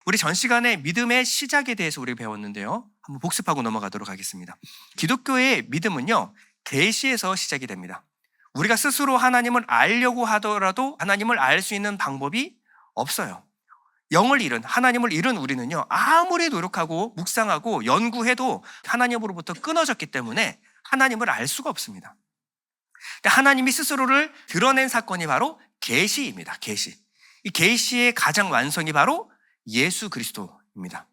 우리 전 시간에 믿음의 시작에 대해서 우리 배웠는데요. 한번 복습하고 넘어가도록 하겠습니다. 기독교의 믿음은요, 계시에서 시작이 됩니다. 우리가 스스로 하나님을 알려고 하더라도 하나님을 알 수 있는 방법이 없어요. 영을 잃은, 하나님을 잃은 우리는요, 아무리 노력하고 묵상하고 연구해도 하나님으로부터 끊어졌기 때문에 하나님을 알 수가 없습니다. 하나님이 스스로를 드러낸 사건이 바로 계시입니다. 계시. 이 계시의 가장 완성이 바로 예수 그리스도입니다.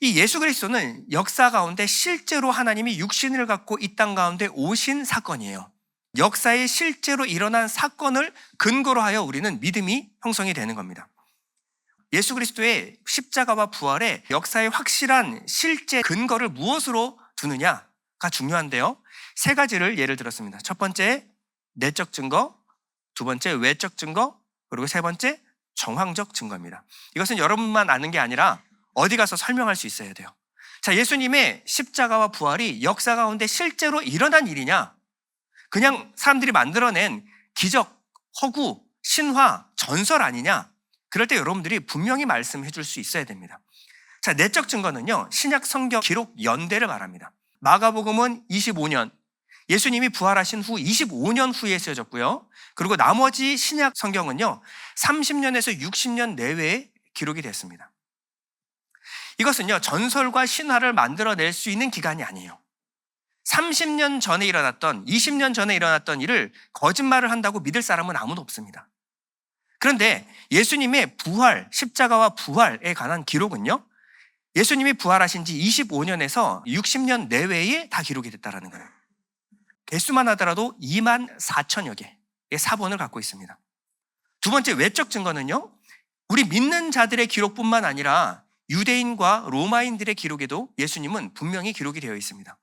이 예수 그리스도는 역사 가운데 실제로 하나님이 육신을 갖고 이 땅 가운데 오신 사건이에요. 역사에 실제로 일어난 사건을 근거로 하여 우리는 믿음이 형성이 되는 겁니다. 예수 그리스도의 십자가와 부활의 역사의 확실한 실제 근거를 무엇으로 두느냐가 중요한데요. 세 가지를 예를 들었습니다. 첫 번째, 내적 증거, 두 번째, 외적 증거, 그리고 세 번째, 정황적 증거입니다. 이것은 여러분만 아는 게 아니라 어디 가서 설명할 수 있어야 돼요. 자, 예수님의 십자가와 부활이 역사 가운데 실제로 일어난 일이냐? 그냥 사람들이 만들어낸 기적, 허구, 신화, 전설 아니냐? 그럴 때 여러분들이 분명히 말씀해 줄 수 있어야 됩니다. 자, 내적 증거는요, 신약 성경 기록 연대를 말합니다. 마가복음은 25년, 예수님이 부활하신 후 25년 후에 쓰여졌고요. 그리고 나머지 신약 성경은요, 30년에서 60년 내외에 기록이 됐습니다. 이것은요, 전설과 신화를 만들어낼 수 있는 기간이 아니에요. 30년 전에 일어났던, 20년 전에 일어났던 일을 거짓말을 한다고 믿을 사람은 아무도 없습니다. 그런데 예수님의 부활, 십자가와 부활에 관한 기록은요, 예수님이 부활하신 지 25년에서 60년 내외에 다 기록이 됐다는 거예요. 개수만 하더라도 2만 4천여 개의 사본을 갖고 있습니다. 두 번째, 외적 증거는요, 우리 믿는 자들의 기록뿐만 아니라 유대인과 로마인들의 기록에도 예수님은 분명히 기록이 되어 있습니다.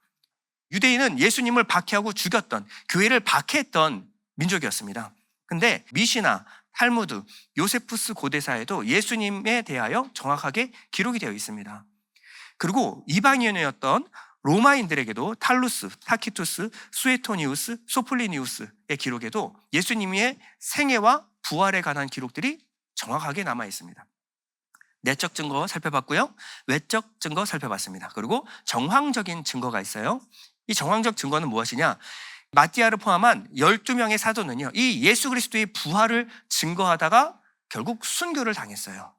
유대인은 예수님을 박해하고 죽였던, 교회를 박해했던 민족이었습니다. 근데 미시나, 탈무드, 요세푸스 고대사에도 예수님에 대하여 정확하게 기록이 되어 있습니다. 그리고 이방인이었던 로마인들에게도 탈루스, 타키투스, 수에토니우스, 소플리니우스의 기록에도 예수님의 생애와 부활에 관한 기록들이 정확하게 남아 있습니다. 내적 증거 살펴봤고요. 외적 증거 살펴봤습니다. 그리고 정황적인 증거가 있어요. 이 정황적 증거는 무엇이냐? 마띠아를 포함한 12명의 사도는요, 이 예수 그리스도의 부활을 증거하다가 결국 순교를 당했어요.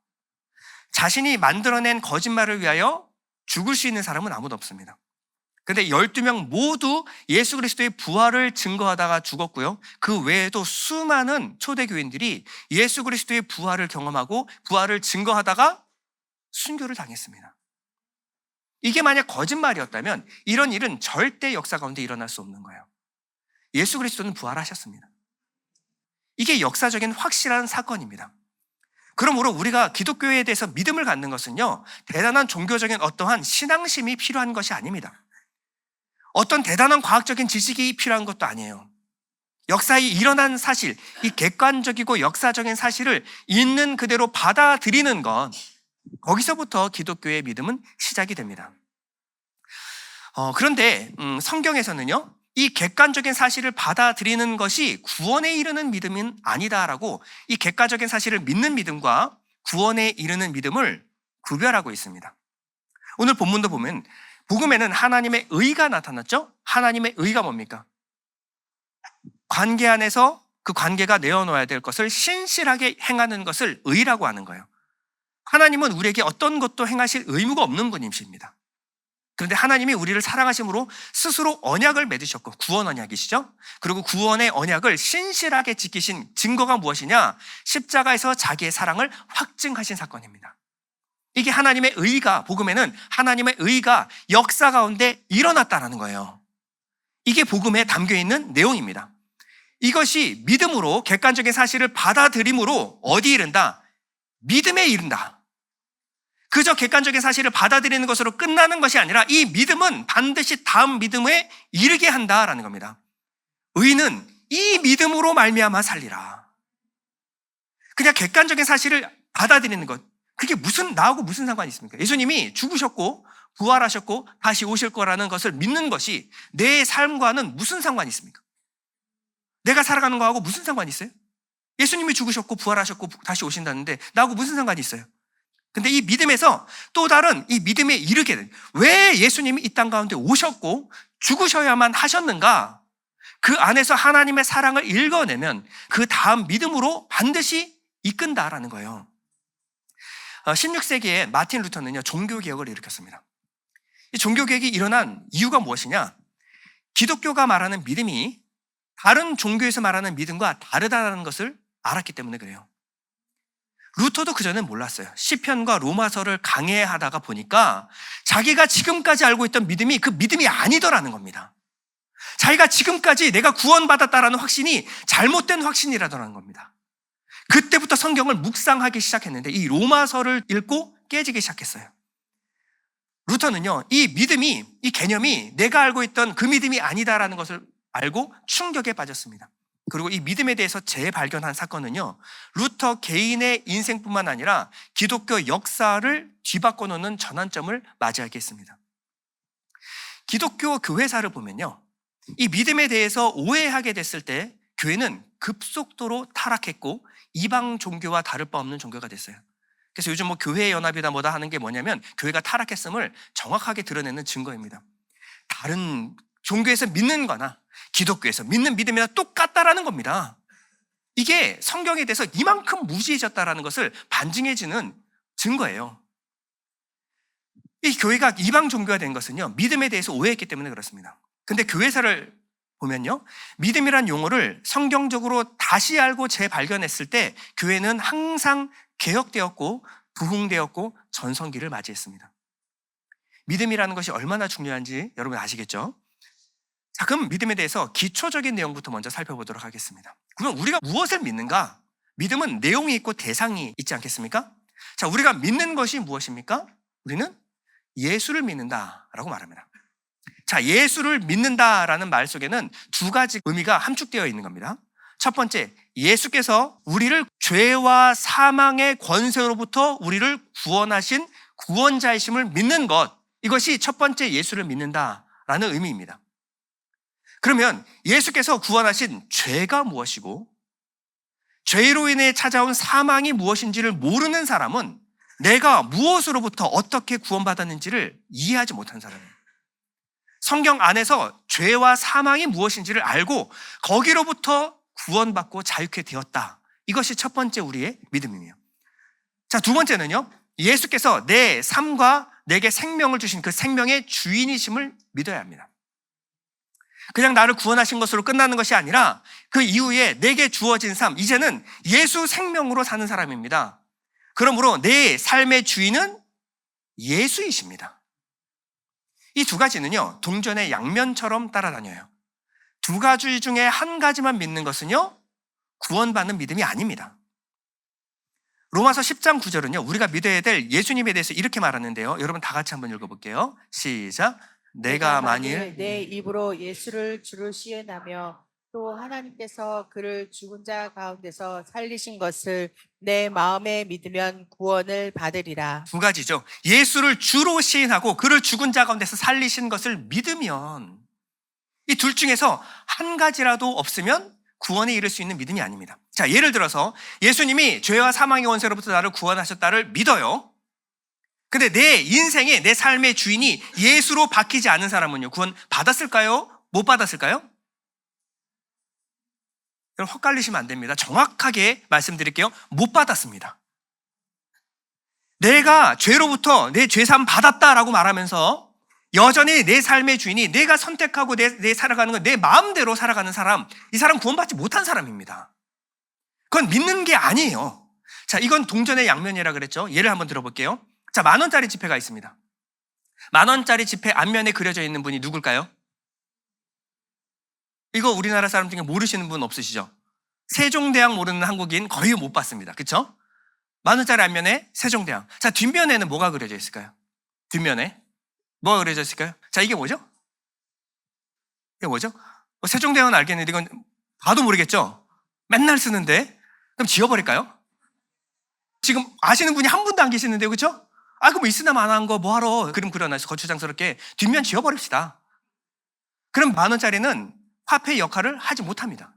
자신이 만들어낸 거짓말을 위하여 죽을 수 있는 사람은 아무도 없습니다. 그런데 12명 모두 예수 그리스도의 부활을 증거하다가 죽었고요. 그 외에도 수많은 초대교인들이 예수 그리스도의 부활을 경험하고 부활을 증거하다가 순교를 당했습니다. 이게 만약 거짓말이었다면 이런 일은 절대 역사 가운데 일어날 수 없는 거예요. 예수 그리스도는 부활하셨습니다. 이게 역사적인 확실한 사건입니다. 그러므로 우리가 기독교에 대해서 믿음을 갖는 것은요, 대단한 종교적인 어떠한 신앙심이 필요한 것이 아닙니다. 어떤 대단한 과학적인 지식이 필요한 것도 아니에요. 역사에 일어난 사실, 이 객관적이고 역사적인 사실을 있는 그대로 받아들이는 것, 거기서부터 기독교의 믿음은 시작이 됩니다. 그런데 성경에서는요, 이 객관적인 사실을 받아들이는 것이 구원에 이르는 믿음은 아니다라고 이 객관적인 사실을 믿는 믿음과 구원에 이르는 믿음을 구별하고 있습니다. 오늘 본문도 보면 복음에는 하나님의 의가 나타났죠? 하나님의 의가 뭡니까? 관계 안에서 그 관계가 내어놓아야 될 것을 신실하게 행하는 것을 의라고 하는 거예요. 하나님은 우리에게 어떤 것도 행하실 의무가 없는 분이십니다. 그런데 하나님이 우리를 사랑하심으로 스스로 언약을 맺으셨고, 구원 언약이시죠? 그리고 구원의 언약을 신실하게 지키신 증거가 무엇이냐? 십자가에서 자기의 사랑을 확증하신 사건입니다. 이게 하나님의 의가, 복음에는 하나님의 의가 역사 가운데 일어났다는 거예요. 이게 복음에 담겨있는 내용입니다. 이것이 믿음으로 객관적인 사실을 받아들임으로 어디에 이른다? 믿음에 이른다. 그저 객관적인 사실을 받아들이는 것으로 끝나는 것이 아니라 이 믿음은 반드시 다음 믿음에 이르게 한다라는 겁니다. 의는 이 믿음으로 말미암아 살리라. 그냥 객관적인 사실을 받아들이는 것, 그게 나하고 무슨 상관이 있습니까? 예수님이 죽으셨고 부활하셨고 다시 오실 거라는 것을 믿는 것이 내 삶과는 무슨 상관이 있습니까? 내가 살아가는 거하고 무슨 상관이 있어요? 예수님이 죽으셨고 부활하셨고 다시 오신다는데 나하고 무슨 상관이 있어요? 근데 이 믿음에서 또 다른 이 믿음에 이르게 된, 왜 예수님이 이 땅 가운데 오셨고 죽으셔야만 하셨는가? 그 안에서 하나님의 사랑을 읽어내면 그 다음 믿음으로 반드시 이끈다라는 거예요. 16세기에 마틴 루터는요, 종교개혁을 일으켰습니다. 이 종교개혁이 일어난 이유가 무엇이냐? 기독교가 말하는 믿음이 다른 종교에서 말하는 믿음과 다르다는 것을 알았기 때문에 그래요. 루터도 그전엔 몰랐어요. 시편과 로마서를 강해하다가 보니까 자기가 지금까지 알고 있던 믿음이 그 믿음이 아니더라는 겁니다. 자기가 지금까지 내가 구원받았다라는 확신이 잘못된 확신이라더라는 겁니다. 그때부터 성경을 묵상하기 시작했는데 이 로마서를 읽고 깨지기 시작했어요. 루터는요, 이 믿음이, 이 개념이 내가 알고 있던 그 믿음이 아니다라는 것을 알고 충격에 빠졌습니다. 그리고 이 믿음에 대해서 재발견한 사건은요, 루터 개인의 인생뿐만 아니라 기독교 역사를 뒤바꿔 놓는 전환점을 맞이하게 했습니다. 기독교 교회사를 보면요, 이 믿음에 대해서 오해하게 됐을 때 교회는 급속도로 타락했고 이방 종교와 다를 바 없는 종교가 됐어요. 그래서 요즘 뭐 교회 연합이다 뭐다 하는 게 뭐냐면 교회가 타락했음을 정확하게 드러내는 증거입니다. 다른 종교에서 믿는 거나 기독교에서 믿는 믿음이나 똑같다라는 겁니다. 이게 성경에 대해서 이만큼 무지해졌다라는 것을 반증해주는 증거예요. 이 교회가 이방 종교가 된 것은요, 믿음에 대해서 오해했기 때문에 그렇습니다. 근데 교회사를 보면요, 믿음이란 용어를 성경적으로 다시 알고 재발견했을 때 교회는 항상 개혁되었고 부흥되었고 전성기를 맞이했습니다. 믿음이라는 것이 얼마나 중요한지 여러분 아시겠죠? 자, 그럼 믿음에 대해서 기초적인 내용부터 먼저 살펴보도록 하겠습니다. 그럼 우리가 무엇을 믿는가? 믿음은 내용이 있고 대상이 있지 않겠습니까? 자, 우리가 믿는 것이 무엇입니까? 우리는 예수를 믿는다라고 말합니다. 자, 예수를 믿는다라는 말 속에는 두 가지 의미가 함축되어 있는 겁니다. 첫 번째, 예수께서 우리를 죄와 사망의 권세로부터 우리를 구원하신 구원자이심을 믿는 것, 이것이 첫 번째 예수를 믿는다라는 의미입니다. 그러면 예수께서 구원하신 죄가 무엇이고 죄로 인해 찾아온 사망이 무엇인지를 모르는 사람은 내가 무엇으로부터 어떻게 구원받았는지를 이해하지 못한 사람이에요. 성경 안에서 죄와 사망이 무엇인지를 알고 거기로부터 구원받고 자유케 되었다. 이것이 첫 번째 우리의 믿음이에요. 자, 두 번째는요, 예수께서 내 삶과 내게 생명을 주신 그 생명의 주인이심을 믿어야 합니다. 그냥 나를 구원하신 것으로 끝나는 것이 아니라 그 이후에 내게 주어진 삶, 이제는 예수 생명으로 사는 사람입니다. 그러므로 내 삶의 주인은 예수이십니다. 이 두 가지는요, 동전의 양면처럼 따라다녀요. 두 가지 중에 한 가지만 믿는 것은요, 구원받는 믿음이 아닙니다. 로마서 10장 9절은요, 우리가 믿어야 될 예수님에 대해서 이렇게 말하는데요. 여러분 다 같이 한번 읽어볼게요. 시작. 내가 만일 내 입으로 예수를 주로 시인하며 또 하나님께서 그를 죽은 자 가운데서 살리신 것을 내 마음에 믿으면 구원을 받으리라. 두 가지죠. 예수를 주로 시인하고 그를 죽은 자 가운데서 살리신 것을 믿으면, 이 둘 중에서 한 가지라도 없으면 구원에 이를 수 있는 믿음이 아닙니다. 자, 예를 들어서 예수님이 죄와 사망의 원세로부터 나를 구원하셨다를 믿어요. 근데 내 인생의, 내 삶의 주인이 예수로 바뀌지 않은 사람은요, 구원 받았을까요? 못 받았을까요? 여러분 헛갈리시면 안 됩니다. 정확하게 말씀드릴게요. 못 받았습니다. 내가 죄로부터 내 죄삼 받았다라고 말하면서 여전히 내 삶의 주인이 내가 선택하고 내 살아가는 건 내 마음대로 살아가는 사람, 이 사람 구원받지 못한 사람입니다. 그건 믿는 게 아니에요. 자, 이건 동전의 양면이라 그랬죠. 예를 한번 들어볼게요. 자, 10,000원짜리 지폐가 있습니다. 10,000원짜리 지폐 앞면에 그려져 있는 분이 누굴까요? 이거 우리나라 사람 중에 모르시는 분 없으시죠? 세종대왕 모르는 한국인 거의 못 봤습니다. 그렇죠? 10,000원짜리 앞면에 세종대왕. 자, 뒷면에는 뭐가 그려져 있을까요? 뒷면에 뭐가 그려져 있을까요? 자, 이게 뭐죠? 이게 뭐죠? 세종대왕은 알겠는데 이건 봐도 모르겠죠? 맨날 쓰는데. 그럼 지워버릴까요? 지금 아시는 분이 한 분도 안 계시는데, 그렇죠? 아, 그럼 있으나 마나한 거 뭐하러 그림 그려놔서 거추장스럽게 뒷면 지워버립시다. 그럼 10,000원짜리는 화폐의 역할을 하지 못합니다.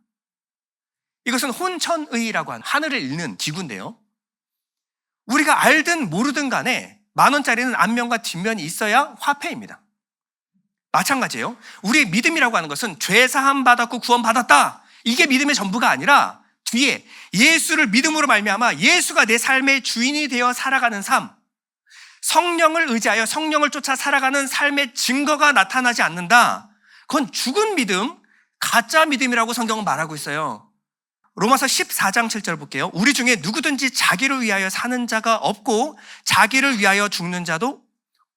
이것은 혼천의라고 하는 하늘을 읽는 기구인데요. 우리가 알든 모르든 간에 10,000원짜리는 앞면과 뒷면이 있어야 화폐입니다. 마찬가지예요. 우리의 믿음이라고 하는 것은 죄 사함 받았고 구원 받았다. 이게 믿음의 전부가 아니라 뒤에 예수를 믿음으로 말미암아 예수가 내 삶의 주인이 되어 살아가는 삶, 성령을 의지하여 성령을 쫓아 살아가는 삶의 증거가 나타나지 않는다. 그건 죽은 믿음, 가짜 믿음이라고 성경은 말하고 있어요. 로마서 14장 7절 볼게요. 우리 중에 누구든지 자기를 위하여 사는 자가 없고 자기를 위하여 죽는 자도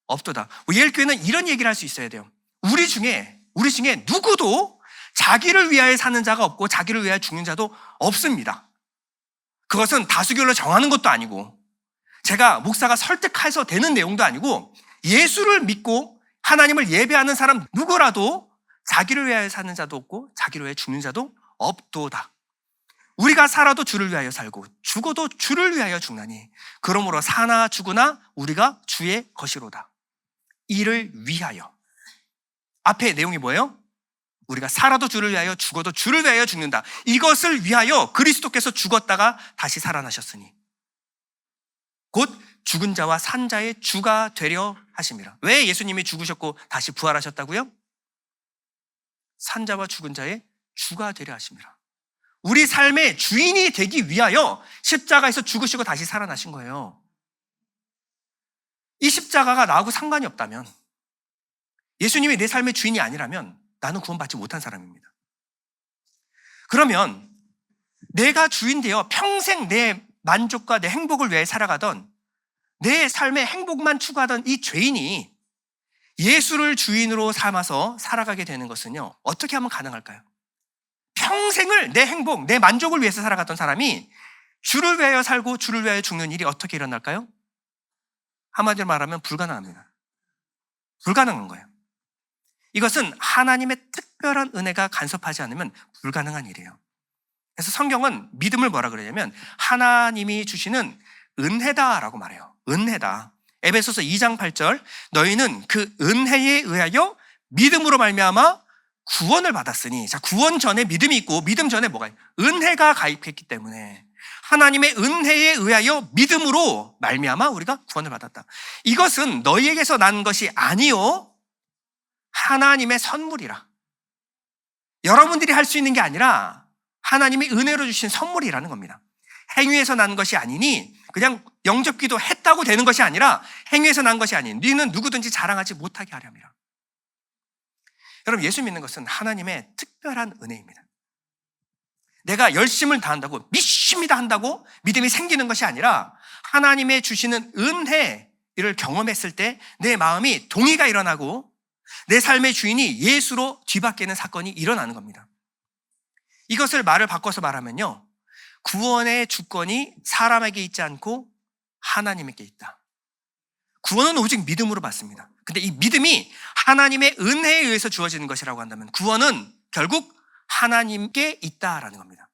없도다. 예일교회는 이런 얘기를 할 수 있어야 돼요. 우리 중에 누구도 자기를 위하여 사는 자가 없고 자기를 위하여 죽는 자도 없습니다. 그것은 다수결로 정하는 것도 아니고 제가 목사가 설득해서 되는 내용도 아니고 예수를 믿고 하나님을 예배하는 사람 누구라도 자기를 위하여 사는 자도 없고 자기를 위하여 죽는 자도 없도다. 우리가 살아도 주를 위하여 살고 죽어도 주를 위하여 죽나니 그러므로 사나 죽으나 우리가 주의 것이로다. 이를 위하여. 앞에 내용이 뭐예요? 우리가 살아도 주를 위하여 죽어도 주를 위하여 죽는다. 이것을 위하여 그리스도께서 죽었다가 다시 살아나셨으니 곧 죽은 자와 산 자의 주가 되려 하심이라. 왜 예수님이 죽으셨고 다시 부활하셨다고요? 산 자와 죽은 자의 주가 되려 하심이라. 우리 삶의 주인이 되기 위하여 십자가에서 죽으시고 다시 살아나신 거예요. 이 십자가가 나하고 상관이 없다면, 예수님이 내 삶의 주인이 아니라면 나는 구원받지 못한 사람입니다. 그러면 내가 주인 되어 평생 내 만족과 내 행복을 위해 살아가던, 내 삶의 행복만 추구하던 이 죄인이 예수를 주인으로 삼아서 살아가게 되는 것은요, 어떻게 하면 가능할까요? 평생을 내 행복, 내 만족을 위해서 살아갔던 사람이 주를 위하여 살고 주를 위하여 죽는 일이 어떻게 일어날까요? 한마디로 말하면 불가능합니다. 불가능한 거예요. 이것은 하나님의 특별한 은혜가 간섭하지 않으면 불가능한 일이에요. 그래서 성경은 믿음을 뭐라 그러냐면 하나님이 주시는 은혜다라고 말해요. 은혜다. 에베소서 2장 8절, 너희는 그 은혜에 의하여 믿음으로 말미암아 구원을 받았으니, 자, 구원 전에 믿음이 있고 믿음 전에 뭐가 있어요? 은혜가 가입했기 때문에 하나님의 은혜에 의하여 믿음으로 말미암아 우리가 구원을 받았다. 이것은 너희에게서 난 것이 아니요 하나님의 선물이라. 여러분들이 할 수 있는 게 아니라 하나님이 은혜로 주신 선물이라는 겁니다. 행위에서 난 것이 아니니, 그냥 영접기도 했다고 되는 것이 아니라 행위에서 난 것이 아닌 너희는 누구든지 자랑하지 못하게 하렴이라. 여러분, 예수 믿는 것은 하나님의 특별한 은혜입니다. 내가 열심을 다한다고, 믿습니다 한다고 믿음이 생기는 것이 아니라 하나님의 주시는 은혜를 경험했을 때 내 마음이 동의가 일어나고 내 삶의 주인이 예수로 뒤바뀌는 사건이 일어나는 겁니다. 이것을 말을 바꿔서 말하면요, 구원의 주권이 사람에게 있지 않고 하나님에게 있다. 구원은 오직 믿음으로 받습니다. 근데 이 믿음이 하나님의 은혜에 의해서 주어지는 것이라고 한다면 구원은 결국 하나님께 있다라는 겁니다.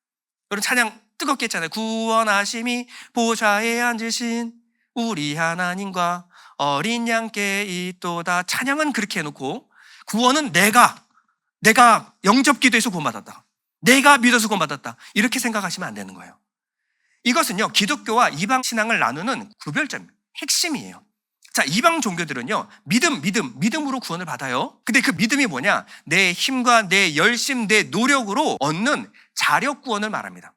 여러분, 찬양 뜨겁게 했잖아요. 구원하심이 보좌에 앉으신 우리 하나님과 어린 양께 있도다. 찬양은 그렇게 해놓고 구원은 내가 영접기도해서 구원받았다, 내가 믿어서 구원받았다, 이렇게 생각하시면 안 되는 거예요. 이것은요, 기독교와 이방 신앙을 나누는 구별점, 핵심이에요. 자, 이방 종교들은요, 믿음으로 구원을 받아요. 근데 그 믿음이 뭐냐? 내 힘과 내 열심, 내 노력으로 얻는 자력 구원을 말합니다.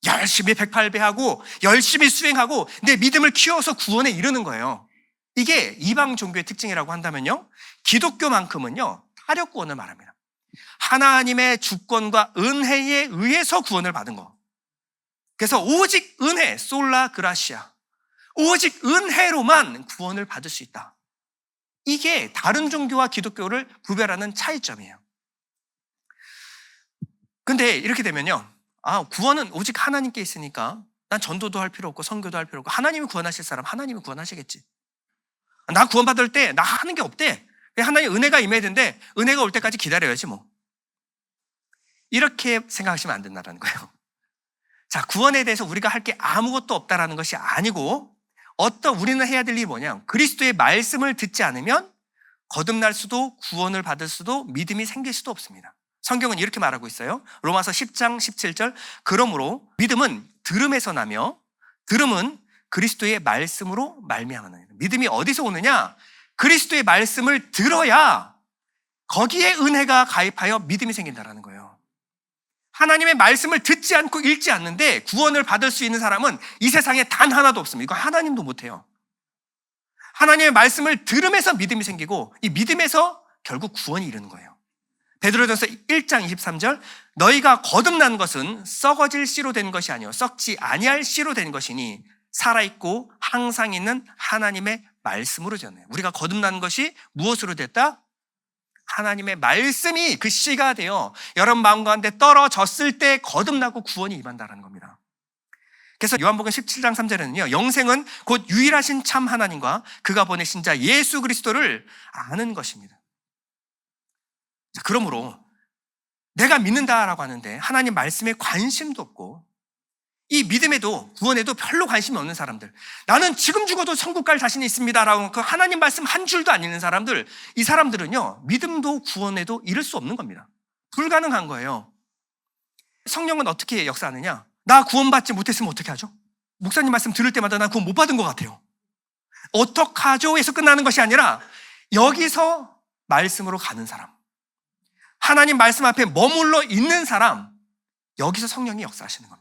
열심히 108배하고 열심히 수행하고 내 믿음을 키워서 구원에 이르는 거예요. 이게 이방 종교의 특징이라고 한다면요, 기독교만큼은요, 타력 구원을 말합니다. 하나님의 주권과 은혜에 의해서 구원을 받은 거. 그래서 오직 은혜, 솔라 그라시아, 오직 은혜로만 구원을 받을 수 있다. 이게 다른 종교와 기독교를 구별하는 차이점이에요. 근데 이렇게 되면요, 구원은 오직 하나님께 있으니까 난 전도도 할 필요 없고 선교도 할 필요 없고 하나님이 구원하실 사람 하나님이 구원하시겠지. 나 구원받을 때 나 하는 게 없대. 하나님 은혜가 임해야 되는데 은혜가 올 때까지 기다려야지 뭐. 이렇게 생각하시면 안 된다는 거예요. 자, 구원에 대해서 우리가 할 게 아무것도 없다라는 것이 아니고, 우리는 해야 될 일이 뭐냐? 그리스도의 말씀을 듣지 않으면 거듭날 수도 구원을 받을 수도 믿음이 생길 수도 없습니다. 성경은 이렇게 말하고 있어요. 로마서 10장 17절, 그러므로 믿음은 들음에서 나며 들음은 그리스도의 말씀으로 말미암아는 믿음이 어디서 오느냐? 그리스도의 말씀을 들어야 거기에 은혜가 가입하여 믿음이 생긴다라는 거예요. 하나님의 말씀을 듣지 않고 읽지 않는데 구원을 받을 수 있는 사람은 이 세상에 단 하나도 없습니다. 이거 하나님도 못해요. 하나님의 말씀을 들으면서 믿음이 생기고 이 믿음에서 결국 구원이 이르는 거예요. 베드로전서 1장 23절 너희가 거듭난 것은 썩어질 씨로 된 것이 아니요 썩지 아니할 씨로 된 것이니 살아있고 항상 있는 하나님의 말씀으로 되었네요. 우리가 거듭난 것이 무엇으로 됐다? 하나님의 말씀이 그 씨가 되어 여러분 마음 가운데 떨어졌을 때 거듭나고 구원이 임한다는 겁니다. 그래서 요한복음 17장 3절에는요 영생은 곧 유일하신 참 하나님과 그가 보내신 자 예수 그리스도를 아는 것입니다. 자, 그러므로 내가 믿는다라고 하는데 하나님 말씀에 관심도 없고 이 믿음에도 구원에도 별로 관심이 없는 사람들, 나는 지금 죽어도 천국 갈 자신이 있습니다라고 그 하나님 말씀 한 줄도 안 읽는 사람들, 이 사람들은요 믿음도 구원에도 이룰 수 없는 겁니다. 불가능한 거예요. 성령은 어떻게 역사하느냐? 나 구원받지 못했으면 어떻게 하죠? 목사님 말씀 들을 때마다 나 구원 못 받은 것 같아요. 어떡하죠? 에서 끝나는 것이 아니라 여기서 말씀으로 가는 사람, 하나님 말씀 앞에 머물러 있는 사람, 여기서 성령이 역사하시는 겁니다.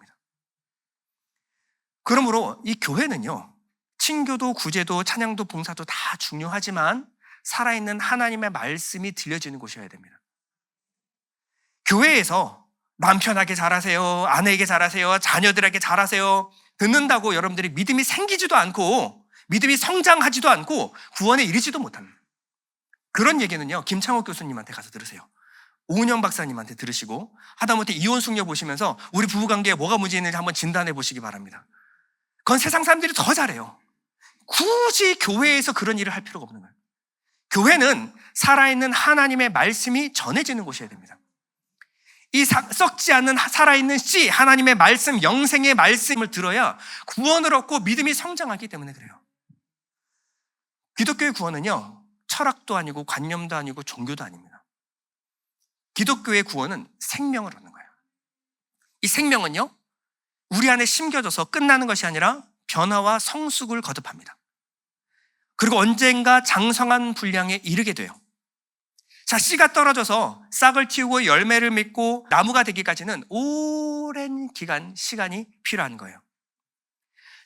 그러므로 이 교회는요 친교도 구제도 찬양도 봉사도 다 중요하지만 살아있는 하나님의 말씀이 들려지는 곳이어야 됩니다. 교회에서 남편에게 잘하세요, 아내에게 잘하세요, 자녀들에게 잘하세요 듣는다고 여러분들이 믿음이 생기지도 않고 믿음이 성장하지도 않고 구원에 이르지도 못합니다. 그런 얘기는요 김창옥 교수님한테 가서 들으세요. 오은영 박사님한테 들으시고 하다못해 이혼 숙녀 보시면서 우리 부부관계에 뭐가 문제 있는지 한번 진단해 보시기 바랍니다. 그건 세상 사람들이 더 잘해요. 굳이 교회에서 그런 일을 할 필요가 없는 거예요. 교회는 살아있는 하나님의 말씀이 전해지는 곳이어야 됩니다. 이 썩지 않는 살아있는 씨, 하나님의 말씀, 영생의 말씀을 들어야 구원을 얻고 믿음이 성장하기 때문에 그래요. 기독교의 구원은요 철학도 아니고 관념도 아니고 종교도 아닙니다. 기독교의 구원은 생명을 얻는 거예요. 이 생명은요 우리 안에 심겨져서 끝나는 것이 아니라 변화와 성숙을 거듭합니다. 그리고 언젠가 장성한 분량에 이르게 돼요. 자, 씨가 떨어져서 싹을 틔우고 열매를 맺고 나무가 되기까지는 오랜 기간, 시간이 필요한 거예요.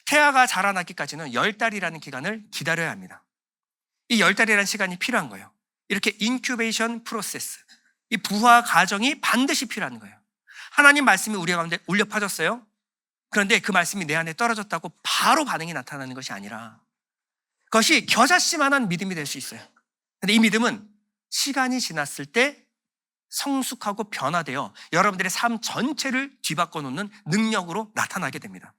태아가 자라나기까지는 10달이라는 기간을 기다려야 합니다. 이 10달이라는 시간이 필요한 거예요. 이렇게 인큐베이션 프로세스, 이 부화 과정이 반드시 필요한 거예요. 하나님 말씀이 우리 가운데 울려 퍼졌어요. 그런데 그 말씀이 내 안에 떨어졌다고 바로 반응이 나타나는 것이 아니라 그것이 겨자씨만한 믿음이 될 수 있어요. 그런데 이 믿음은 시간이 지났을 때 성숙하고 변화되어 여러분들의 삶 전체를 뒤바꿔 놓는 능력으로 나타나게 됩니다.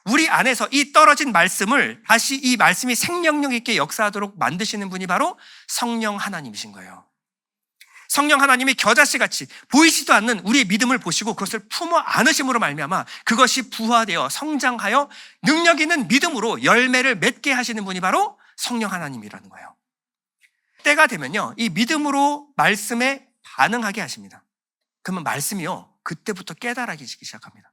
우리 안에서 이 떨어진 말씀을 다시 이 말씀이 생명력 있게 역사하도록 만드시는 분이 바로 성령 하나님이신 거예요. 성령 하나님이 겨자씨같이 보이지도 않는 우리의 믿음을 보시고 그것을 품어 안으심으로 말미암아 그것이 부화되어 성장하여 능력 있는 믿음으로 열매를 맺게 하시는 분이 바로 성령 하나님이라는 거예요. 때가 되면요 이 믿음으로 말씀에 반응하게 하십니다. 그러면 말씀이요 그때부터 깨달아지기 시작합니다.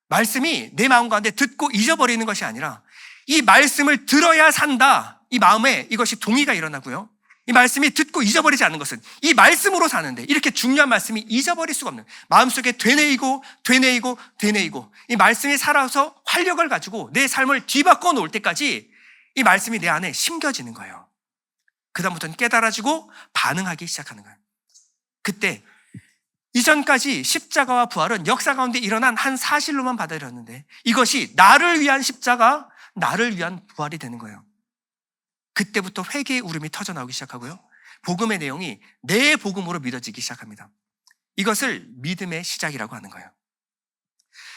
말씀이 내 마음 가운데 듣고 잊어버리는 것이 아니라 이 말씀을 들어야 산다, 이 마음에 이것이 동의가 일어나고요, 이 말씀이 듣고 잊어버리지 않는 것은 이 말씀으로 사는데 이렇게 중요한 말씀이 잊어버릴 수가 없는, 마음속에 되뇌이고 이 말씀이 살아서 활력을 가지고 내 삶을 뒤바꿔 놓을 때까지 이 말씀이 내 안에 심겨지는 거예요. 그 다음부터는 깨달아지고 반응하기 시작하는 거예요. 그때 이전까지 십자가와 부활은 역사 가운데 일어난 한 사실로만 받아들였는데 이것이 나를 위한 십자가, 나를 위한 부활이 되는 거예요. 그때부터 회개의 울음이 터져나오기 시작하고요, 복음의 내용이 내 복음으로 믿어지기 시작합니다. 이것을 믿음의 시작이라고 하는 거예요.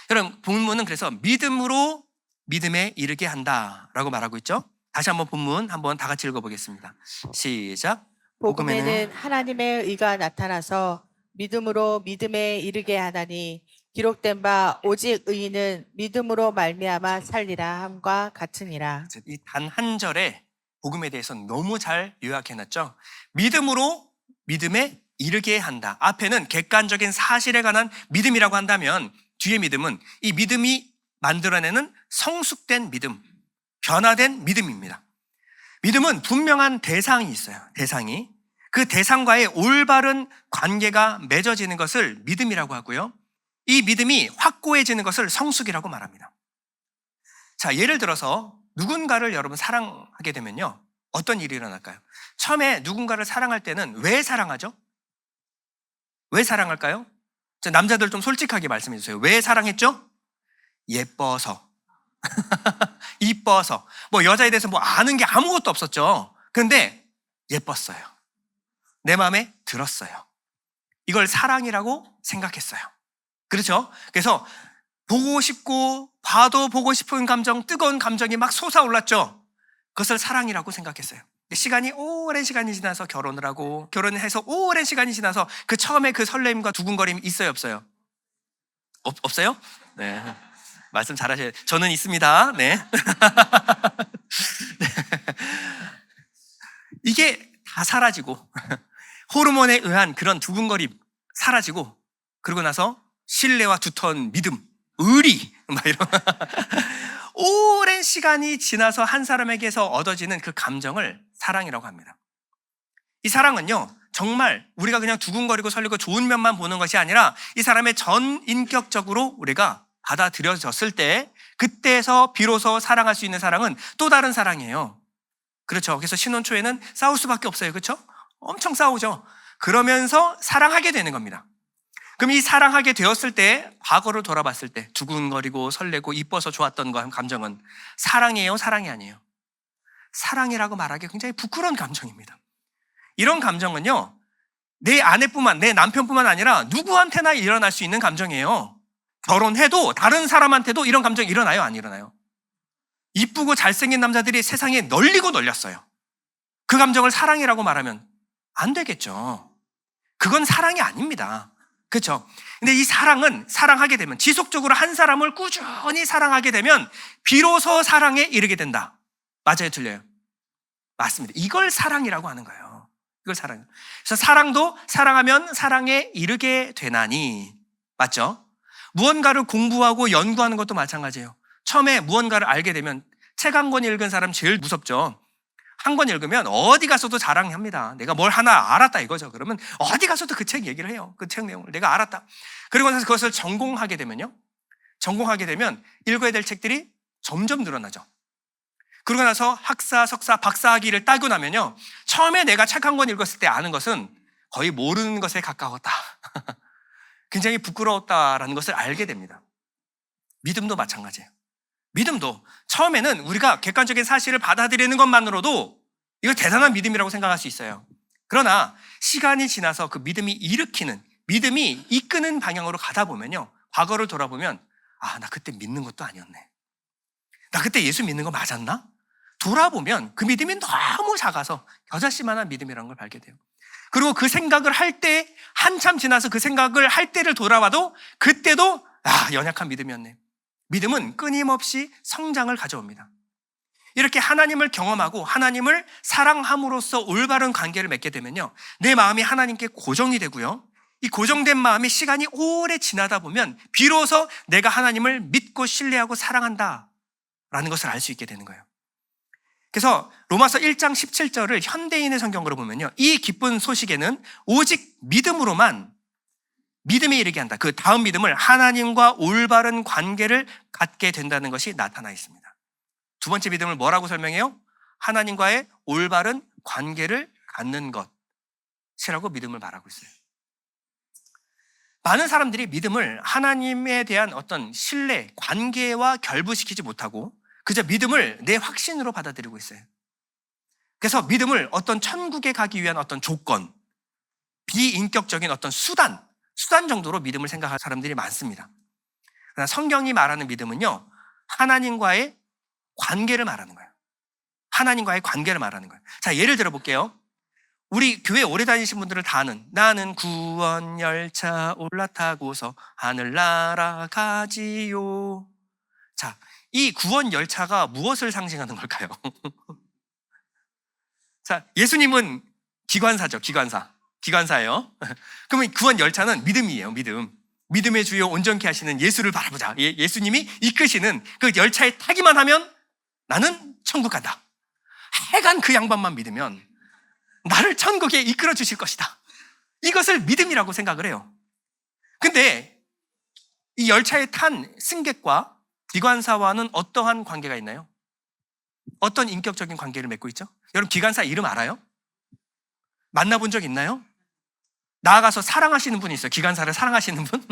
여러분, 본문은 그래서 믿음으로 믿음에 이르게 한다라고 말하고 있죠. 다시 한번 본문 한번 다 같이 읽어보겠습니다. 시작. 복음에는 하나님의 의가 나타나서 믿음으로 믿음에 이르게 하나니 기록된 바 오직 의인은 믿음으로 말미암아 살리라 함과 같으니라. 이 단 한 절에 복음에 대해서 너무 잘 요약해놨죠. 믿음으로 믿음에 이르게 한다. 앞에는 객관적인 사실에 관한 믿음이라고 한다면 뒤에 믿음은 이 믿음이 만들어내는 성숙된 믿음, 변화된 믿음입니다. 믿음은 분명한 대상이 있어요. 대상이. 그 대상과의 올바른 관계가 맺어지는 것을 믿음이라고 하고요. 이 믿음이 확고해지는 것을 성숙이라고 말합니다. 자, 예를 들어서 누군가를 여러분 사랑하게 되면요. 어떤 일이 일어날까요? 처음에 누군가를 사랑할 때는 왜 사랑하죠? 왜 사랑할까요? 자, 남자들 좀 솔직하게 말씀해 주세요. 왜 사랑했죠? 예뻐서. 이뻐서. 뭐 여자에 대해서 뭐 아는 게 아무것도 없었죠. 그런데 예뻤어요. 내 마음에 들었어요. 이걸 사랑이라고 생각했어요. 그렇죠? 그래서 보고 싶고 봐도 보고 싶은 감정, 뜨거운 감정이 막 솟아올랐죠. 그것을 사랑이라고 생각했어요. 시간이 오랜 시간이 지나서 결혼을 하고 결혼해서 오랜 시간이 지나서 그 처음에 그 설렘과 두근거림이 있어요, 없어요? 없어요? 네. 말씀 잘하셔야 돼요. 저는 있습니다. 네. 네. 이게 다 사라지고 호르몬에 의한 그런 두근거림 사라지고 그러고 나서 신뢰와 두터운 믿음, 의리 막 이런 오랜 시간이 지나서 한 사람에게서 얻어지는 그 감정을 사랑이라고 합니다. 이 사랑은요, 정말 우리가 그냥 두근거리고 설레고 좋은 면만 보는 것이 아니라 이 사람의 전 인격적으로 우리가 받아들여졌을 때 그때서 비로소 사랑할 수 있는 사랑은 또 다른 사랑이에요. 그렇죠. 그래서 신혼 초에는 싸울 수밖에 없어요. 그렇죠? 엄청 싸우죠. 그러면서 사랑하게 되는 겁니다. 그럼 이 사랑하게 되었을 때 과거를 돌아봤을 때 두근거리고 설레고 이뻐서 좋았던 감정은 사랑이에요? 사랑이 아니에요? 사랑이라고 말하기 굉장히 부끄러운 감정입니다. 이런 감정은요, 내 아내뿐만, 내 남편뿐만 아니라 누구한테나 일어날 수 있는 감정이에요. 결혼해도 다른 사람한테도 이런 감정이 일어나요? 안 일어나요? 이쁘고 잘생긴 남자들이 세상에 널리고 널렸어요. 그 감정을 사랑이라고 말하면 안 되겠죠. 그건 사랑이 아닙니다. 그렇죠? 근데 이 사랑은 사랑하게 되면 지속적으로 한 사람을 꾸준히 사랑하게 되면 비로소 사랑에 이르게 된다. 맞아요? 틀려요? 맞습니다. 이걸 사랑이라고 하는 거예요. 이걸 사랑. 그래서 사랑도 사랑하면 사랑에 이르게 되나니. 맞죠? 무언가를 공부하고 연구하는 것도 마찬가지예요. 처음에 무언가를 알게 되면 책 한 권 읽은 사람 제일 무섭죠. 한 권 읽으면 어디 가서도 자랑합니다. 내가 뭘 하나 알았다 이거죠. 그러면 어디 가서도 그 책 얘기를 해요. 그 책 내용을 내가 알았다. 그리고 나서 그것을 전공하게 되면요. 전공하게 되면 읽어야 될 책들이 점점 늘어나죠. 그러고 나서 학사, 석사, 박사학위를 따고 나면요. 처음에 내가 책 한 권 읽었을 때 아는 것은 거의 모르는 것에 가까웠다. 굉장히 부끄러웠다라는 것을 알게 됩니다. 믿음도 마찬가지예요. 믿음도 처음에는 우리가 객관적인 사실을 받아들이는 것만으로도 이거 대단한 믿음이라고 생각할 수 있어요. 그러나 시간이 지나서 그 믿음이 일으키는, 믿음이 이끄는 방향으로 가다 보면요. 과거를 돌아보면 아, 나 그때 믿는 것도 아니었네. 나 그때 예수 믿는 거 맞았나? 돌아보면 그 믿음이 너무 작아서 겨자씨만한 믿음이라는 걸 알게 돼요. 그리고 그 생각을 할 때 한참 지나서 그 생각을 할 때를 돌아봐도 그때도 연약한 믿음이었네. 믿음은 끊임없이 성장을 가져옵니다. 이렇게 하나님을 경험하고 하나님을 사랑함으로써 올바른 관계를 맺게 되면요. 내 마음이 하나님께 고정이 되고요. 이 고정된 마음이 시간이 오래 지나다 보면 비로소 내가 하나님을 믿고 신뢰하고 사랑한다 라는 것을 알 수 있게 되는 거예요. 그래서 로마서 1장 17절을 현대인의 성경으로 보면요. 이 기쁜 소식에는 오직 믿음으로만 믿음에 이르게 한다. 그 다음 믿음을 하나님과 올바른 관계를 갖게 된다는 것이 나타나 있습니다. 두 번째 믿음을 뭐라고 설명해요? 하나님과의 올바른 관계를 갖는 것이라고 믿음을 말하고 있어요. 많은 사람들이 믿음을 하나님에 대한 어떤 신뢰, 관계와 결부시키지 못하고 그저 믿음을 내 확신으로 받아들이고 있어요. 그래서 믿음을 어떤 천국에 가기 위한 어떤 조건, 비인격적인 어떤 수단 정도로 믿음을 생각하는 사람들이 많습니다. 그러나 성경이 말하는 믿음은요, 하나님과의 관계를 말하는 거예요. 하나님과의 관계를 말하는 거예요. 자, 예를 들어 볼게요. 우리 교회 오래 다니신 분들을 다 아는 나는 구원 열차 올라타고서 하늘 날아가지요. 자, 이 구원 열차가 무엇을 상징하는 걸까요? 자, 예수님은 기관사죠. 기관사예요. 그러면 구원 열차는 믿음이에요. 믿음. 믿음의 주요 온전케 하시는 예수를 바라보자. 예수님이 이끄시는 그 열차에 타기만 하면 나는 천국 간다. 하여간 그 양반만 믿으면 나를 천국에 이끌어 주실 것이다. 이것을 믿음이라고 생각을 해요. 근데 이 열차에 탄 승객과 기관사와는 어떠한 관계가 있나요? 어떤 인격적인 관계를 맺고 있죠? 여러분, 기관사 이름 알아요? 만나본 적 있나요? 나아가서 사랑하시는 분이 있어요. 기관사를 사랑하시는 분?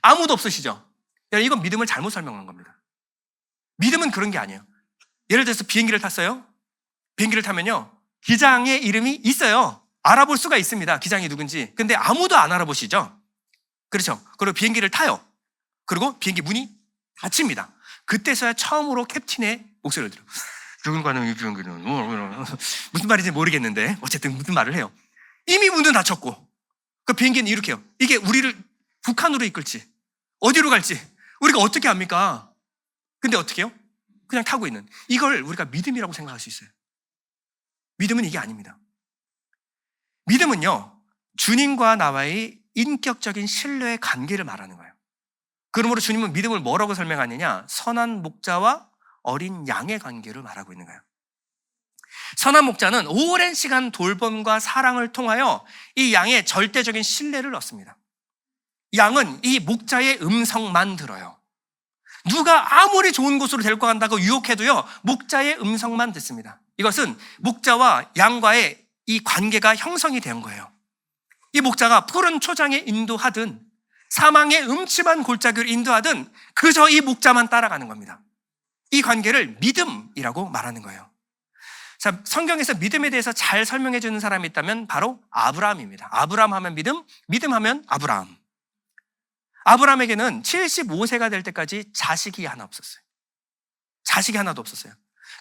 아무도 없으시죠? 여러분, 이건 믿음을 잘못 설명한 겁니다. 믿음은 그런 게 아니에요. 예를 들어서 비행기를 탔어요. 비행기를 타면요, 기장의 이름이 있어요. 알아볼 수가 있습니다. 기장이 누군지. 근데 아무도 안 알아보시죠? 그렇죠? 그리고 비행기를 타요. 그리고 비행기 문이 닫힙니다. 그때서야 처음으로 캡틴의 목소리를 들어요. 누군가는 이 비행기는 무슨 말인지 모르겠는데 어쨌든 무슨 말을 해요. 이미 문은 닫혔고 그 비행기는 이렇게 해요. 이게 우리를 북한으로 이끌지 어디로 갈지 우리가 어떻게 합니까? 근데 어떻게 해요? 그냥 타고 있는, 이걸 우리가 믿음이라고 생각할 수 있어요. 믿음은 이게 아닙니다. 믿음은요, 주님과 나와의 인격적인 신뢰의 관계를 말하는 거예요. 그러므로 주님은 믿음을 뭐라고 설명하느냐? 선한 목자와 어린 양의 관계를 말하고 있는 거예요. 선한 목자는 오랜 시간 돌봄과 사랑을 통하여 이 양의 절대적인 신뢰를 얻습니다. 양은 이 목자의 음성만 들어요. 누가 아무리 좋은 곳으로 데리고 간다고 유혹해도요, 목자의 음성만 듣습니다. 이것은 목자와 양과의 이 관계가 형성이 된 거예요. 이 목자가 푸른 초장에 인도하든 사망의 음침한 골짜기를 인도하든 그저 이 목자만 따라가는 겁니다. 이 관계를 믿음이라고 말하는 거예요. 자, 성경에서 믿음에 대해서 잘 설명해 주는 사람이 있다면 바로 아브라함입니다. 아브라함 하면 믿음, 믿음 하면 아브라함. 아브라함에게는 75세가 될 때까지 자식이 하나 없었어요. 자식이 하나도 없었어요.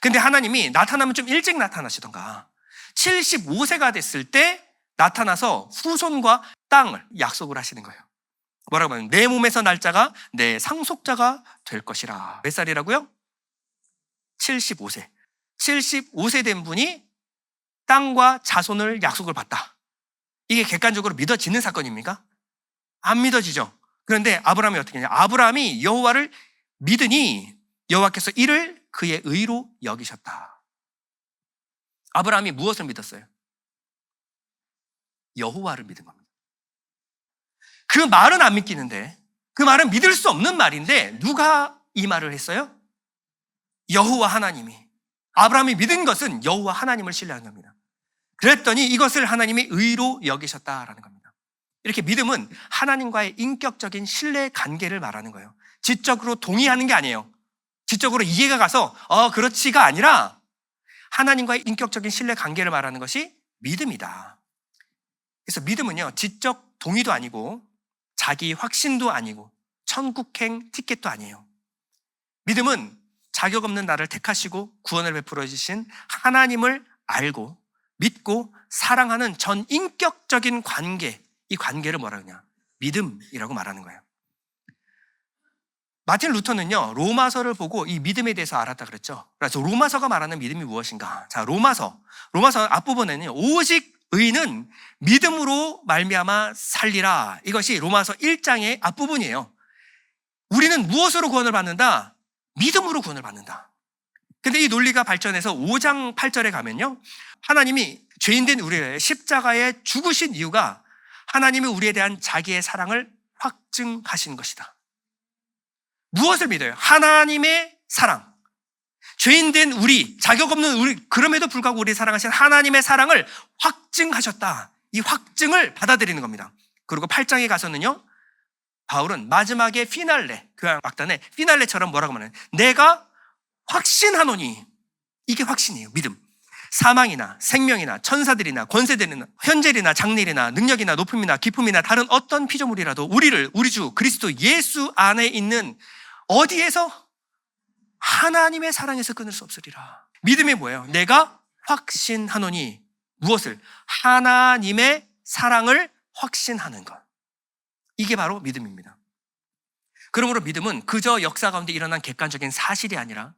근데 하나님이 나타나면 좀 일찍 나타나시던가 75세가 됐을 때 나타나서 후손과 땅을 약속을 하시는 거예요. 뭐라고 하면 내 몸에서 날 자가 내 상속자가 될 것이라. 몇 살이라고요? 75세. 75세 된 분이 땅과 자손을 약속을 받다. 이게 객관적으로 믿어지는 사건입니까? 안 믿어지죠. 그런데 아브라함이 어떻게 했냐? 아브라함이 여호와를 믿으니 여호와께서 이를 그의 의로 여기셨다. 아브라함이 무엇을 믿었어요? 여호와를 믿은 겁니다. 그 말은 안 믿기는데, 그 말은 믿을 수 없는 말인데 누가 이 말을 했어요? 여호와 하나님이. 아브라함이 믿은 것은 여호와 하나님을 신뢰한 겁니다. 그랬더니 이것을 하나님이 의로 여기셨다라는 겁니다. 이렇게 믿음은 하나님과의 인격적인 신뢰 관계를 말하는 거예요. 지적으로 동의하는 게 아니에요. 지적으로 이해가 가서 그렇지가 아니라 하나님과의 인격적인 신뢰 관계를 말하는 것이 믿음이다. 그래서 믿음은요, 지적 동의도 아니고 자기 확신도 아니고 천국행 티켓도 아니에요. 믿음은 자격 없는 나를 택하시고 구원을 베풀어 주신 하나님을 알고 믿고 사랑하는 전 인격적인 관계, 이 관계를 뭐라 그러냐? 믿음이라고 말하는 거예요. 마틴 루터는요, 로마서를 보고 이 믿음에 대해서 알았다 그랬죠. 그래서 로마서가 말하는 믿음이 무엇인가? 자, 로마서 앞부분에는 오직 의인은 믿음으로 말미암아 살리라. 이것이 로마서 1장의 앞부분이에요. 우리는 무엇으로 구원을 받는다? 믿음으로 구원을 받는다. 근데 이 논리가 발전해서 5장 8절에 가면요, 하나님이 죄인된 우리의 십자가에 죽으신 이유가 하나님이 우리에 대한 자기의 사랑을 확증하신 것이다. 무엇을 믿어요? 하나님의 사랑. 죄인된 우리, 자격 없는 우리, 그럼에도 불구하고 우리 사랑하신 하나님의 사랑을 확증하셨다. 이 확증을 받아들이는 겁니다. 그리고 8장에 가서는요, 바울은 마지막에 피날레, 교회 막단의 피날레처럼 뭐라고 말해요? 내가 확신하노니. 이게 확신이에요. 믿음. 사망이나 생명이나 천사들이나 권세들이나 현재이나 장래이나 능력이나 높음이나 깊음이나 다른 어떤 피조물이라도 우리 주 그리스도 예수 안에 있는 어디에서? 하나님의 사랑에서 끊을 수 없으리라. 믿음이 뭐예요? 내가 확신하노니. 무엇을? 하나님의 사랑을 확신하는 것. 이게 바로 믿음입니다. 그러므로 믿음은 그저 역사 가운데 일어난 객관적인 사실이 아니라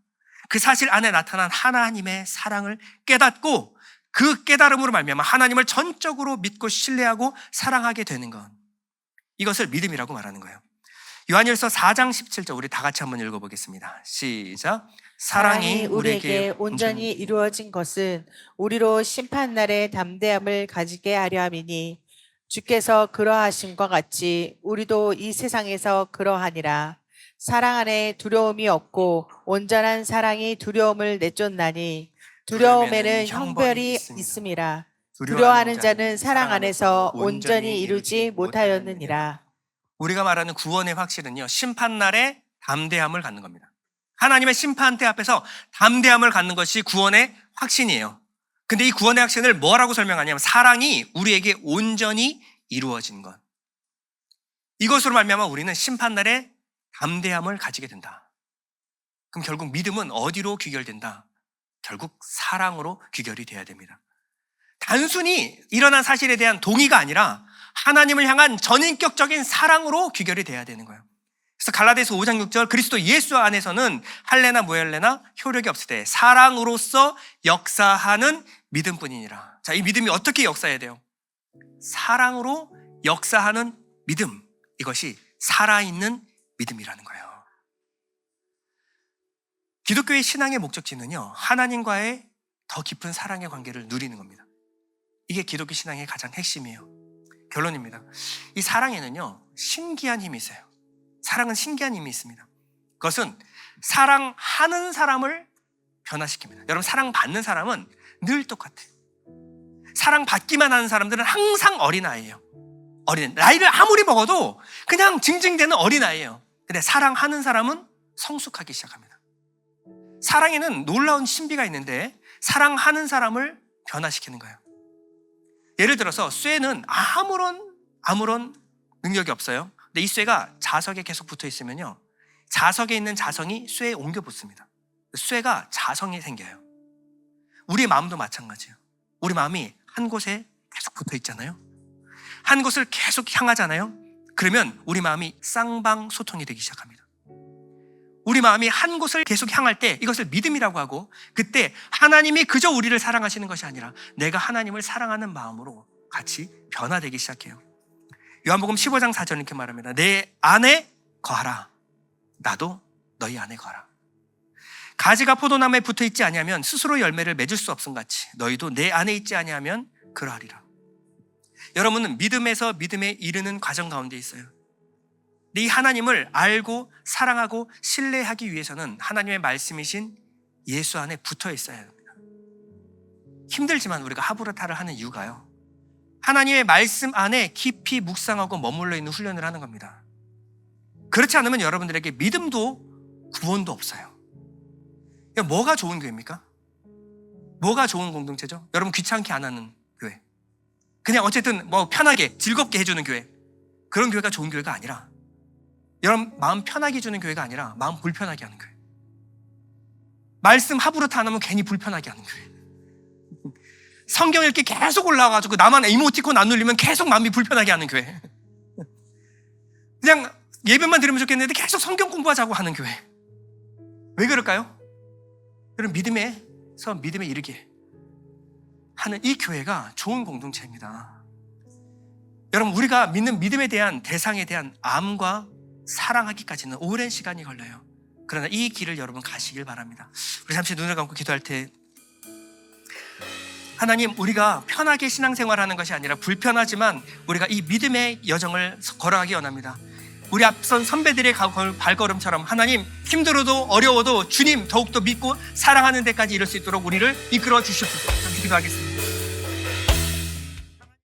그 사실 안에 나타난 하나님의 사랑을 깨닫고 그 깨달음으로 말미암아 하나님을 전적으로 믿고 신뢰하고 사랑하게 되는 것. 이것을 믿음이라고 말하는 거예요. 요한일서 4장 17절 우리 다 같이 한번 읽어보겠습니다. 시작. 사랑이 우리에게 온전히 이루어진 것은 우리로 심판날에 담대함을 가지게 하려 함이니 주께서 그러하심과 같이 우리도 이 세상에서 그러하니라. 사랑 안에 두려움이 없고 온전한 사랑이 두려움을 내쫓나니 두려움에는 형벌이 있음이라. 두려워하는 자는 사랑 안에서 온전히 이루지 못하였느니라. 우리가 말하는 구원의 확실은요, 심판날에 담대함을 갖는 겁니다. 하나님의 심판대 앞에서 담대함을 갖는 것이 구원의 확신이에요. 근데 이 구원의 확신을 뭐라고 설명하냐면 사랑이 우리에게 온전히 이루어진 것. 이것으로 말미암아 우리는 심판날에 담대함을 가지게 된다. 그럼 결국 믿음은 어디로 귀결된다? 결국 사랑으로 귀결이 돼야 됩니다. 단순히 일어난 사실에 대한 동의가 아니라 하나님을 향한 전인격적인 사랑으로 귀결이 돼야 되는 거예요. 그래서 갈라디아서 5장 6절 그리스도 예수 안에서는 할례나 무할례나 효력이 없을 때 사랑으로서 역사하는 믿음뿐이니라. 자, 이 믿음이 어떻게 역사해야 돼요? 사랑으로 역사하는 믿음. 이것이 살아있는 믿음이라는 거예요. 기독교의 신앙의 목적지는요, 하나님과의 더 깊은 사랑의 관계를 누리는 겁니다. 이게 기독교 신앙의 가장 핵심이에요. 결론입니다. 이 사랑에는요, 신기한 힘이 있어요. 사랑은 신기한 힘이 있습니다. 그것은 사랑하는 사람을 변화시킵니다. 여러분, 사랑받는 사람은 늘 똑같아요. 사랑받기만 하는 사람들은 항상 어린아이예요. 나이를 아무리 먹어도 그냥 징징대는 어린아이예요. 근데 사랑하는 사람은 성숙하기 시작합니다. 사랑에는 놀라운 신비가 있는데 사랑하는 사람을 변화시키는 거예요. 예를 들어서 쇠는 아무런 능력이 없어요. 근데 이 쇠가 자석에 계속 붙어 있으면요, 자석에 있는 자성이 쇠에 옮겨 붙습니다. 쇠가 자성이 생겨요. 우리의 마음도 마찬가지예요. 우리 마음이 한 곳에 계속 붙어 있잖아요. 한 곳을 계속 향하잖아요. 그러면 우리 마음이 쌍방소통이 되기 시작합니다. 우리 마음이 한 곳을 계속 향할 때 이것을 믿음이라고 하고, 그때 하나님이 그저 우리를 사랑하시는 것이 아니라 내가 하나님을 사랑하는 마음으로 같이 변화되기 시작해요. 요한복음 15장 4절 이렇게 말합니다. 내 안에 거하라. 나도 너희 안에 거하라. 가지가 포도나무에 붙어 있지 아니하면 스스로 열매를 맺을 수 없음 같이 너희도 내 안에 있지 아니하면 그러하리라. 여러분은 믿음에서 믿음에 이르는 과정 가운데 있어요. 이 하나님을 알고 사랑하고 신뢰하기 위해서는 하나님의 말씀이신 예수 안에 붙어 있어야 합니다. 힘들지만 우리가 하부르타를 하는 이유가요, 하나님의 말씀 안에 깊이 묵상하고 머물러 있는 훈련을 하는 겁니다. 그렇지 않으면 여러분들에게 믿음도 구원도 없어요. 뭐가 좋은 교회입니까? 뭐가 좋은 공동체죠? 여러분 귀찮게 안 하는 교회, 그냥 어쨌든 편하게 즐겁게 해주는 교회, 그런 교회가 좋은 교회가 아니라, 여러분 마음 편하게 해주는 교회가 아니라 마음 불편하게 하는 교회, 말씀 하부르타 안 하면 괜히 불편하게 하는 교회, 성경 읽기 계속 올라와가지고 나만 이모티콘 안 눌리면 계속 마음이 불편하게 하는 교회, 그냥 예배만 들으면 좋겠는데 계속 성경 공부하자고 하는 교회. 왜 그럴까요? 여러분 믿음에서 믿음에 이르게 하는 이 교회가 좋은 공동체입니다. 여러분 우리가 믿는 믿음에 대한 대상에 대한 암과 사랑하기까지는 오랜 시간이 걸려요. 그러나 이 길을 여러분 가시길 바랍니다. 우리 잠시 눈을 감고 기도할 때, 하나님, 우리가 편하게 신앙생활하는 것이 아니라 불편하지만 우리가 이 믿음의 여정을 걸어가기 원합니다. 우리 앞선 선배들의 발걸음처럼 하나님, 힘들어도 어려워도 주님 더욱더 믿고 사랑하는 데까지 이룰 수 있도록 우리를 이끌어 주시옵소서. 기도하겠습니다.